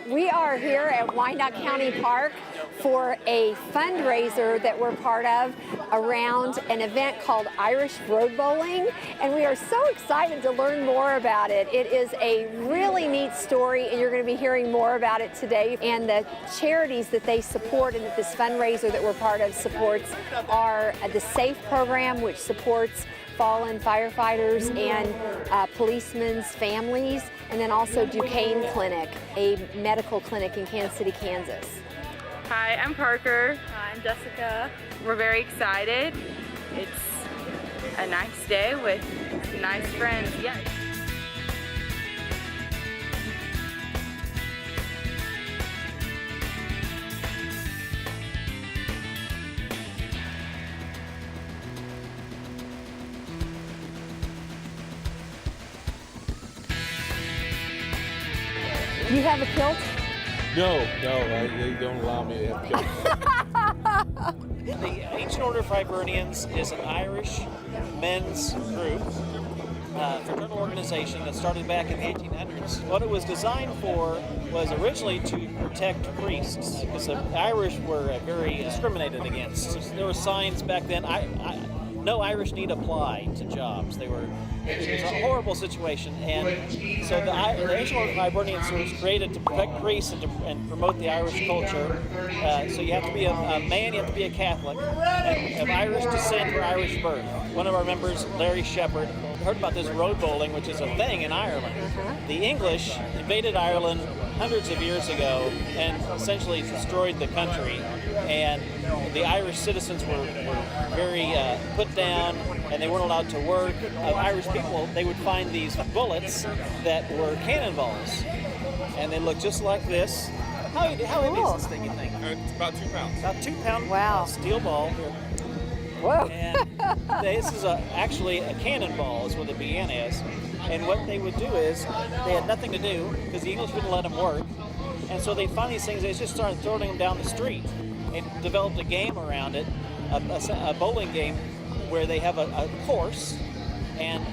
We are here at Wyandotte County Park for a fundraiser that we're part of around an event called Irish Road Bowling, and we are so excited to learn more about it. It is a really neat story, and you're going to be hearing more about it today. And the charities that they support and that this fundraiser that we're part of supports are the SAFE program, which supports fallen firefighters and policemen's families, and then also Duquesne Clinic, a medical clinic in Kansas City, Kansas. Hi, I'm Parker. Hi, I'm Jessica. We're very excited. It's a nice day with nice friends. Yeah. You have a kilt? No, they don't allow me to have kilts. The Ancient Order of Hibernians is an Irish men's group, fraternal organization that started back in the 1800s. What it was designed for was originally to protect priests, because the Irish were very discriminated against. So there were signs back then, no Irish need apply to jobs. It was a horrible situation, and so the Ancient Order of Hibernians was created to protect priests and promote the Irish culture. So you have to be a man, you have to be a Catholic, and of Irish descent or Irish birth. One of our members, Larry Shepard, heard about this road bowling, which is a thing in Ireland. The English invaded Ireland hundreds of years ago and essentially destroyed the country, and the Irish citizens were very put down, and they weren't allowed to work. Irish people, they would find these bullets that were cannonballs, and they looked just like this. How heavy is this thing, you think? It's about 2 pounds. About 2 pound Wow. steel ball. Whoa. And this is actually a cannonball is what it began as. And what they would do is, they had nothing to do, because the English wouldn't let them work. And so they'd find these things, they just started throwing them down the street. And developed a game around it, a bowling game, where they have a course, and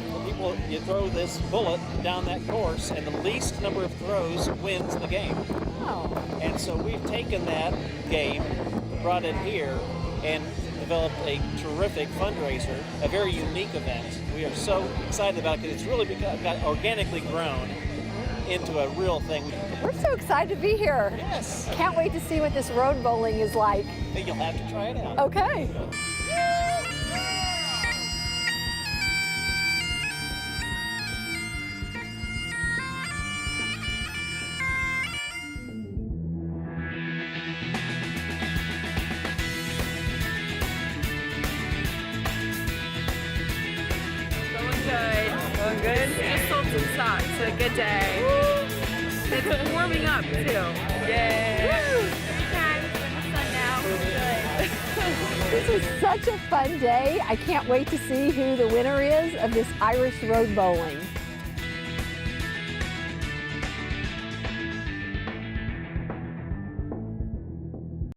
you throw this bullet down that course, and the least number of throws wins the game. Oh. And so we've taken that game, brought it here, and developed a terrific fundraiser, a very unique event. We are so excited about it because it's really got organically grown into a real thing. We're so excited to be here. Yes. Can't wait to see what this road bowling is like. You'll have to try it out. Okay. Going good. Just sold some socks. A good day. It's warming up too. Yay! This is such a fun day. I can't wait to see who the winner is of this Irish Road Bowling.